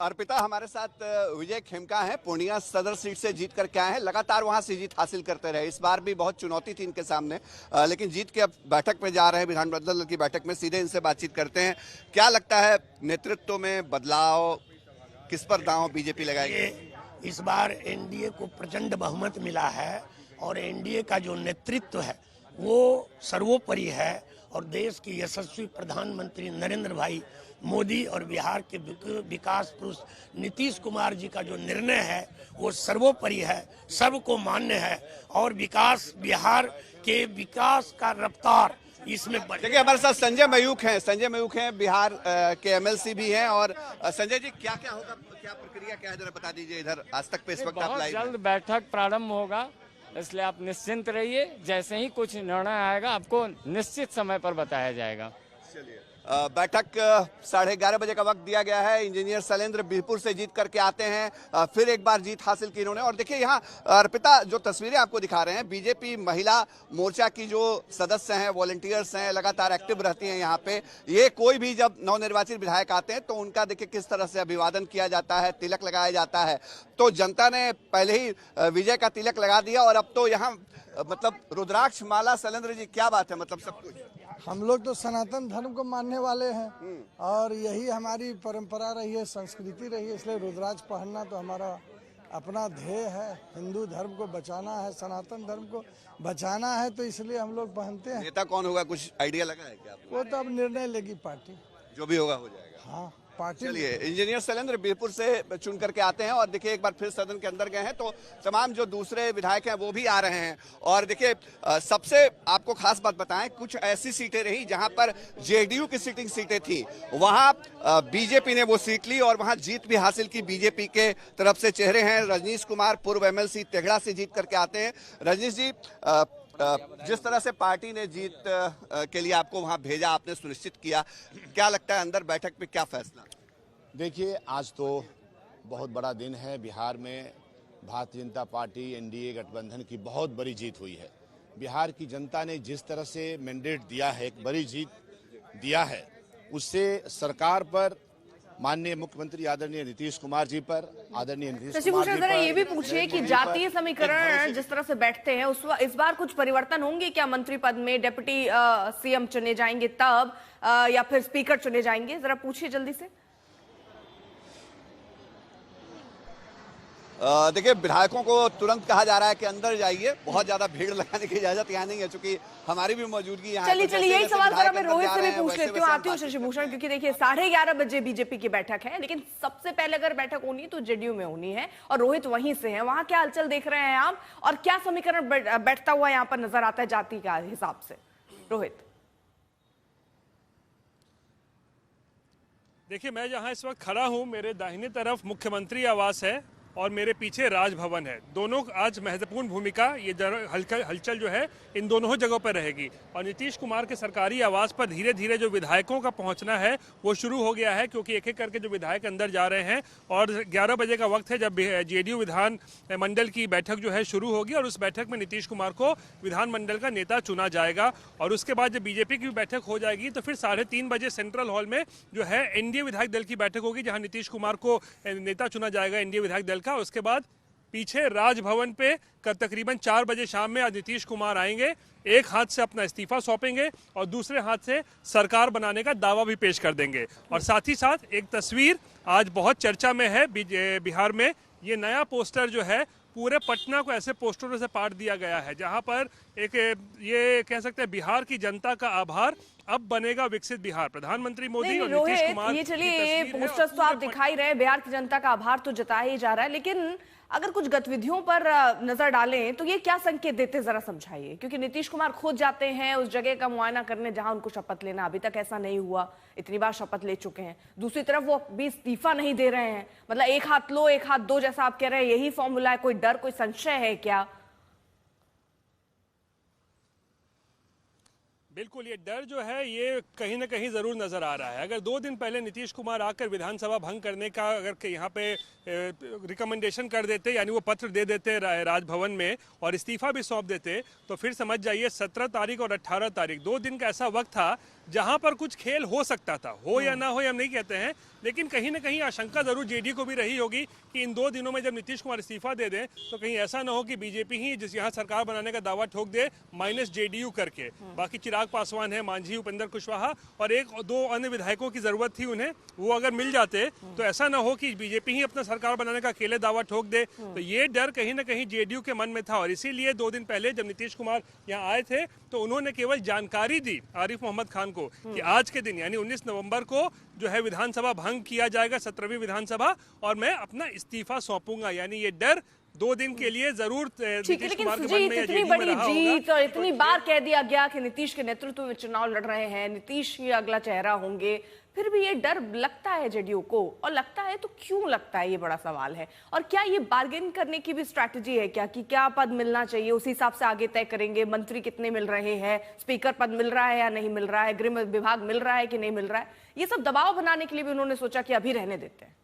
अर्पिता हमारे साथ विजय खेमका है, पूर्णिया सदर सीट से जीत करके आए हैं। लगातार वहां से जीत हासिल करते रहे। इस बार भी बहुत चुनौती थी इनके सामने, लेकिन जीत के अब बैठक में जा रहे हैं, विधानमंडल की बैठक में। सीधे इनसे बातचीत करते हैं। क्या लगता है नेतृत्व में बदलाव, किस पर दांव बीजेपी लगाएगी? इस बार एनडीए को प्रचंड बहुमत मिला है और एनडीए का जो नेतृत्व है वो सर्वोपरि है और देश के यशस्वी प्रधानमंत्री नरेंद्र भाई मोदी और बिहार के विकास पुरुष नीतीश कुमार जी का जो निर्णय है वो सर्वोपरि है, सबको मान्य है और बिहार के विकास का रफ्तार इसमें देखिए हमारे साथ संजय मयूख हैं। संजय मयूख हैं, बिहार के एमएलसी भी हैं। और संजय जी, क्या क्या होगा, क्या प्रक्रिया क्या है, जरा बता दीजिए। इधर आज तक पे इस वक्त आप लाइव हैं। जल्द बैठक प्रारंभ होगा, इसलिए आप निश्चिंत रहिए। जैसे ही कुछ निर्णय आएगा आपको निश्चित समय पर बताया जाएगा। चलिए, बैठक 11:30 बजे का वक्त दिया गया है। इंजीनियर शैलेंद्र बीरपुर से जीत करके आते हैं, फिर एक बार जीत हासिल की इन्होंने। और देखिए यहाँ अर्पिता, जो तस्वीरें आपको दिखा रहे हैं, बीजेपी महिला मोर्चा की जो सदस्य हैं, वॉलंटियर्स हैं, लगातार एक्टिव रहती हैं यहाँ पे। ये कोई भी जब नवनिर्वाचित विधायक आते हैं तो उनका देखिए किस तरह से अभिवादन किया जाता है, तिलक लगाया जाता है। तो जनता ने पहले ही विजय का तिलक लगा दिया और अब तो यहाँ मतलब रुद्राक्ष माला। शैलेंद्र जी, क्या बात है, मतलब सब कुछ। हम लोग तो सनातन धर्म को मानने वाले हैं और यही हमारी परंपरा रही है, संस्कृति रही है, इसलिए रुद्राक्ष पहनना तो हमारा अपना ध्येय है। हिंदू धर्म को बचाना है, सनातन धर्म को बचाना है, तो इसलिए हम लोग पहनते हैं। नेता कौन होगा, कुछ आइडिया लगा है क्या आपको? वो तो अब निर्णय लेगी पार्टी, जो भी होगा हो जाएगा। हाँ पार्टी। चलिए, इंजीनियर शैलेंद्र बीरपुर से चुन करके आते हैं और देखिए एक बार फिर सदन के अंदर गए हैं तो तमाम जो दूसरे विधायक हैं वो भी आ रहे हैं। और देखिए सबसे आपको खास बात बताएं, कुछ ऐसी सीटें रही जहां पर जेडीयू की सिटिंग सीटें थी, वहां बीजेपी ने वो सीट ली और वहां जीत भी हासिल की। बीजेपी के तरफ से चेहरे हैं रजनीश कुमार, पूर्व एमएलसी तेघड़ा से जीत करके आते हैं। रजनीश जी, जिस तरह से पार्टी ने जीत के लिए आपको वहां भेजा, आपने सुनिश्चित किया, क्या लगता है अंदर बैठक में क्या फैसला? देखिए, आज तो बहुत बड़ा दिन है। बिहार में भारतीय जनता पार्टी एनडीए गठबंधन की बहुत बड़ी जीत हुई है। बिहार की जनता ने जिस तरह से मैंडेट दिया है, एक बड़ी जीत दिया है, उससे सरकार पर, माननीय मुख्यमंत्री आदरणीय नीतीश कुमार जी पर, आदरणीय नीतीश कुमार जी पर, ये भी पूछिए कि जातीय समीकरण जिस तरह से बैठते हैं इस बार कुछ परिवर्तन होंगे क्या? मंत्री पद में डिप्टी सीएम चुने जाएंगे तब, या फिर स्पीकर चुने जाएंगे? जरा पूछिए जल्दी से। देखिए, विधायकों को तुरंत कहा जा रहा है कि अंदर जाइए, बहुत ज्यादा भीड़ लगाने की इजाजत यहाँ नहीं है, चूंकि हमारी भी मौजूदगी यहाँ। चलिए यही सवाल जरा मैं रोहित से भी पूछ लेती हूँ, आती हूँ शशिभूषण, क्योंकि देखिए 11:30 बजे बीजेपी की बैठक है, लेकिन सबसे पहले अगर बैठक होनी है तो जेडीयू में होनी है और रोहित वहीं से है। वहां क्या हलचल देख रहे हैं आप और क्या समीकरण बैठता हुआ यहाँ पर नजर आता है जाति का हिसाब से? रोहित, देखिए, मैं जहां इस वक्त खड़ा हूं, मेरे दाहिने तरफ मुख्यमंत्री आवास है और मेरे पीछे राजभवन है। दोनों आज महत्वपूर्ण भूमिका, ये हलचल जो है इन दोनों जगहों पर रहेगी। और नीतीश कुमार के सरकारी आवास पर धीरे धीरे जो विधायकों का पहुंचना है वो शुरू हो गया है, क्योंकि एक एक करके जो विधायक अंदर जा रहे हैं। और 11 बजे का वक्त है जब जेडीयू विधान मंडल की बैठक जो है शुरू होगी और उस बैठक में नीतीश कुमार को विधानमंडल का नेता चुना जाएगा। और उसके बाद जब बीजेपी की बैठक हो जाएगी तो फिर 3:30 बजे सेंट्रल हॉल में जो है एनडीए विधायक दल की बैठक होगी, जहां नीतीश कुमार को नेता चुना जाएगा एनडीए विधायक दल। उसके बाद पीछे राजभवन पे तकरीबन 4 बजे शाम में आज नीतीश कुमार आएंगे, एक हाथ से अपना इस्तीफा सौंपेंगे और दूसरे हाथ से सरकार बनाने का दावा भी पेश कर देंगे। और साथ ही साथ एक तस्वीर आज बहुत चर्चा में है बिहार में, ये नया पोस्टर जो है पूरे पटना को ऐसे पोस्टरों से पाट दिया गया है, जहां पर एक ये कह सकते हैं बिहार की जनता का आभार, अब बनेगा विकसित बिहार। प्रधानमंत्री मोदी और नीतीश कुमार। ये चलिए पोस्टर्स तो आप दिखाई रहे, बिहार की जनता का आभार तो जताया ही जा रहा है, लेकिन अगर कुछ गतिविधियों पर नजर डालें तो ये क्या संकेत देते, जरा समझाइए। क्योंकि नीतीश कुमार खुद जाते हैं उस जगह का मुआयना करने जहां उनको शपथ लेना, अभी तक ऐसा नहीं हुआ, इतनी बार शपथ ले चुके हैं। दूसरी तरफ वो भी इस्तीफा नहीं दे रहे हैं, मतलब एक हाथ लो एक हाथ दो जैसा आप कह रहे हैं, यही फॉर्मूला है। कोई डर, कोई संशय है क्या? बिल्कुल, ये डर जो है ये कहीं ना कहीं जरूर नजर आ रहा है। अगर 2 दिन पहले नीतीश कुमार आकर विधानसभा भंग करने का अगर यहाँ पे रिकमेंडेशन कर देते, यानी वो पत्र दे देते राजभवन में और इस्तीफा भी सौंप देते, तो फिर समझ जाइए 17 तारीख और 18 तारीख 2 दिन का ऐसा वक्त था जहां पर कुछ खेल हो सकता था, हो या ना हो हम नहीं कहते हैं, लेकिन कहीं ना कहीं आशंका जरूर जेडीयू को भी रही होगी कि इन 2 दिनों में जब नीतीश कुमार इस्तीफा दे दें तो कहीं ऐसा ना हो कि बीजेपी ही जिस यहाँ सरकार बनाने का दावा ठोक दे माइनस जेडीयू करके। बाकी चिराग पासवान है, मांझी, उपेंद्र कुशवाहा और 1-2 अन्य विधायकों की जरूरत थी उन्हें, वो अगर मिल जाते तो ऐसा ना हो कि बीजेपी ही अपना सरकार बनाने का अकेले दावा ठोक दे। तो ये डर कहीं ना कहीं जेडीयू के मन में था और इसीलिए 2 दिन पहले जब नीतीश कुमार यहाँ आए थे तो उन्होंने केवल जानकारी दी आरिफ मोहम्मद खान को कि आज के दिन यानी 19 नवंबर को जो है विधानसभा भंग किया जाएगा, 17वीं विधानसभा, और मैं अपना इस्तीफा सौंपूंगा। यानी ये डर 2 दिन के लिए जरूर ठीक है, लेकिन सुजीत इतनी बड़ी जीत और इतनी बार कह दिया गया कि नीतीश के नेतृत्व में चुनाव लड़ रहे हैं, नीतीश ही अगला चेहरा होंगे, फिर भी ये डर लगता है जेडीयू को, और लगता है तो क्यों लगता है, ये बड़ा सवाल है। और क्या ये बार्गेन करने की भी स्ट्रैटेजी है क्या कि क्या पद मिलना चाहिए, उसी हिसाब से आगे तय करेंगे, मंत्री कितने मिल रहे हैं, स्पीकर पद मिल रहा है या नहीं मिल रहा है, गृह विभाग मिल रहा है कि नहीं मिल रहा है, ये सब दबाव बनाने के लिए भी उन्होंने सोचा कि अभी रहने देते हैं।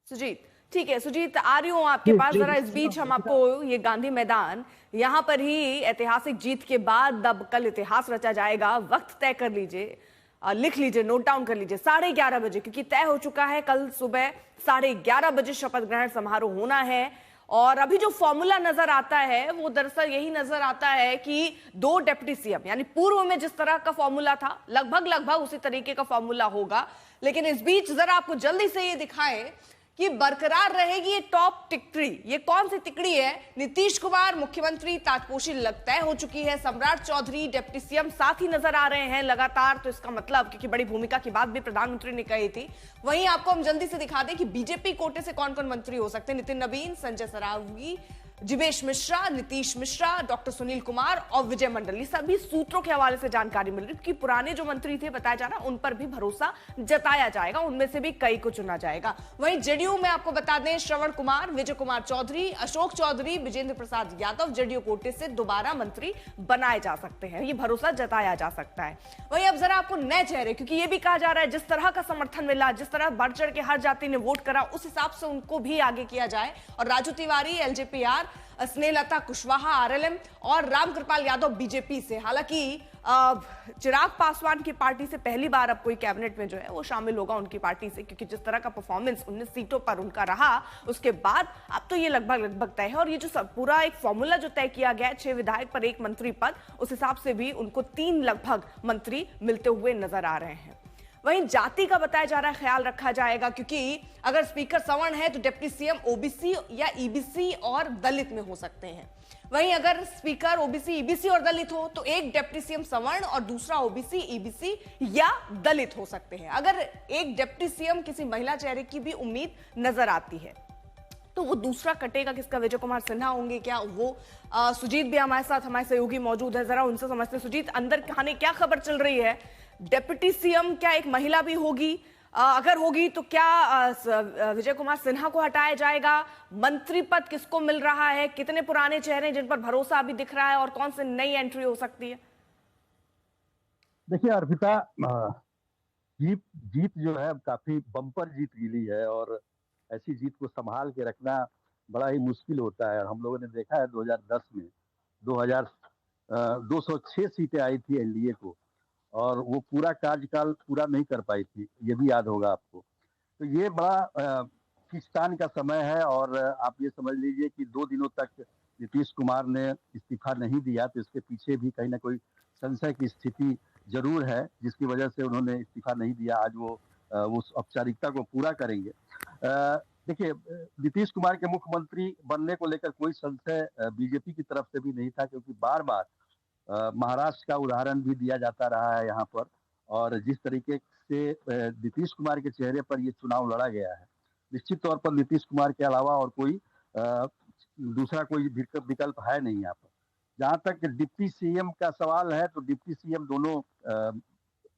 सुजीत, ठीक है सुजीत, आ रही हूं आपके पास जरा। इस बीच हम आपको ये गांधी मैदान, यहां पर ही ऐतिहासिक जीत के बाद अब कल इतिहास रचा जाएगा, वक्त तय कर लीजिए, लिख लीजिए, नोट डाउन कर लीजिए, 11:30 बजे, क्योंकि तय हो चुका है कल सुबह 11:30 बजे शपथ ग्रहण समारोह होना है। और अभी जो फॉर्मूला नजर आता है वो दरअसल यही नजर आता है कि 2 डिप्टी सीएम, यानी पूर्व में जिस तरह का फॉर्मूला था लगभग उसी तरीके का फॉर्मूला होगा। लेकिन इस बीच जरा आपको जल्दी से ये दिखाएं कि बरकरार रहेगी ये टॉप टिकड़ी। ये कौन सी टिकड़ी है? नीतीश कुमार मुख्यमंत्री, ताजपोशी तय हो चुकी है, सम्राट चौधरी डिप्टी सीएम साथ ही नजर आ रहे हैं लगातार। तो इसका मतलब, क्योंकि बड़ी भूमिका की बात भी प्रधानमंत्री ने कही थी, वहीं आपको हम जल्दी से दिखा दें कि बीजेपी कोटे से कौन कौन मंत्री हो सकते हैं। नितिन नवीन, संजय सरावगी, जिवेश मिश्रा, नीतीश मिश्रा, डॉक्टर सुनील कुमार और विजय मंडल, ये सभी सूत्रों के हवाले से जानकारी मिल रही है, क्योंकि पुराने जो मंत्री थे बताया जा रहा, उन पर भी भरोसा जताया जाएगा, उनमें से भी कई को चुना जाएगा। वहीं जेडीयू में आपको बता दें, श्रवण कुमार, विजय कुमार चौधरी, अशोक चौधरी, विजेंद्र प्रसाद यादव जेडीयू कोटे से दोबारा मंत्री बनाए जा सकते हैं, ये भरोसा जताया जा सकता है। वहीं अब जरा आपको नए चेहरे, क्योंकि ये भी कहा जा रहा है जिस तरह का समर्थन मिला, जिस तरह बढ़ चढ़ के हर जाति ने वोट करा, उस हिसाब से उनको भी आगे किया जाए। और राजू तिवारी एलजेपीआर, स्नेहलता कुशवाहा आरएलएम और रामकृपाल यादव बीजेपी से। हालांकि चिराग पासवान की पार्टी से पहली बार अब कोई कैबिनेट में जो है वो शामिल होगा उनकी पार्टी से, क्योंकि जिस तरह का परफॉर्मेंस 19 सीटों पर उनका रहा, उसके बाद अब तो ये लगभग तय है। और ये जो पूरा एक फॉर्मूला जो तय किया गया है, 6 विधायक पर 1 मंत्री पद, उस हिसाब से भी उनको 3 लगभग मंत्री मिलते हुए नजर आ रहे हैं। वहीं जाति का बताया जा रहा है ख्याल रखा जाएगा, क्योंकि अगर स्पीकर सवर्ण है तो डिप्टी सीएम ओबीसी या ईबीसी और दलित में हो सकते हैं। वहीं अगर स्पीकर ओबीसी, ईबीसी और दलित हो तो एक डिप्टी सीएम सवर्ण और दूसरा ओबीसी, ईबीसी या दलित हो सकते हैं। अगर एक डिप्टी सीएम किसी महिला चेहरे की भी उम्मीद नजर आती है तो वो दूसरा कटेगा किसका? विजय कुमार सिन्हा होंगे क्या वो? सुजीत भी हमारे साथ, हमारे सहयोगी मौजूद है, जरा उनसे समझते हैं। सुजीत, अंदर खाने क्या खबर चल रही है? डिप्टी सीएम क्या एक महिला भी होगी? अगर होगी तो क्या विजय कुमार सिन्हा को हटाया जाएगा? मंत्री पद किसको मिल रहा है? कितने पुराने चेहरे जिन पर भरोसा अभी दिख रहा है और कौन से नई एंट्री हो सकती है? देखिए अर्पिता, जीत जो है काफी बम्पर जीत मिली है और ऐसी जीत को संभाल के रखना बड़ा ही मुश्किल होता है। हम लोगों ने देखा है 2010 में 206 सीटें आई थी एनडीए को और वो पूरा कार्यकाल पूरा नहीं कर पाई थी, ये भी याद होगा आपको। तो ये बड़ा खींचतान का समय है और आप ये समझ लीजिए कि 2 दिनों तक नीतीश कुमार ने इस्तीफा नहीं दिया, तो इसके पीछे भी कहीं ना कोई संशय की स्थिति जरूर है, जिसकी वजह से उन्होंने इस्तीफा नहीं दिया। आज वो उस औपचारिकता को पूरा करेंगे। देखिए, नीतीश कुमार के मुख्यमंत्री बनने को लेकर कोई संशय बीजेपी की तरफ से भी नहीं था, क्योंकि बार बार महाराष्ट्र का उदाहरण भी दिया जाता रहा है यहाँ पर, और जिस तरीके से नीतीश कुमार के चेहरे पर ये चुनाव लड़ा गया है, निश्चित तौर पर नीतीश कुमार के अलावा और कोई दूसरा कोई विकल्प है नहीं यहाँ पर। जहाँ तक डिप्टी सीएम का सवाल है, तो डिप्टी सीएम दोनों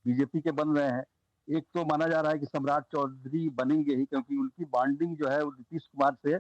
बीजेपी के बन रहे हैं। एक तो माना जा रहा है कि सम्राट चौधरी बनेंगे ही, क्योंकि उनकी बॉन्डिंग जो है वो नीतीश कुमार से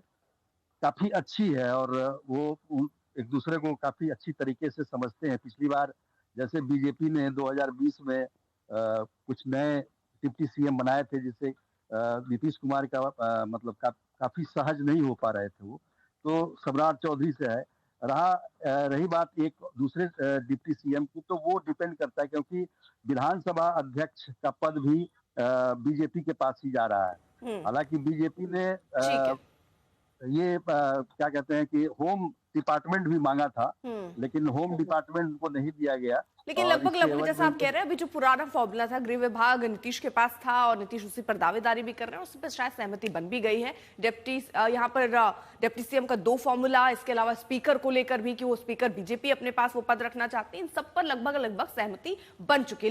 काफी अच्छी है और वो एक दूसरे को काफी अच्छी तरीके से समझते हैं। पिछली बार जैसे बीजेपी ने 2020 में कुछ नए डिप्टी सीएम बनाए थे, जिससे नीतीश कुमार का मतलब काफी सहज नहीं हो पा रहे थे वो, तो सम्राट चौधरी से है। रही बात एक दूसरे डिप्टी सीएम की, तो वो डिपेंड करता है, क्योंकि विधानसभा अध्यक्ष का पद भी बीजेपी के पास ही जा रहा है। हालांकि बीजेपी ने ये क्या कहते हैं कि होम डिपार्टमेंट भी मांगा था, लेकिन होम डिपार्टमेंट को नहीं दिया गया। लेकिन लगभग जैसा आप कह रहे हैं, अभी जो पुराना फॉर्मूला था, गृह विभाग नीतीश के पास था और नीतीश उसी पर दावेदारी भी कर रहे हैं, उस पर शायद सहमति बन भी गई है। यहाँ पर डिप्टी सीएम का 2 फॉर्मूला, इसके अलावा स्पीकर को लेकर भी कि वो स्पीकर बीजेपी अपने पास वो पद रखना चाहती है, इन सब पर लगभग सहमति बन चुकी है।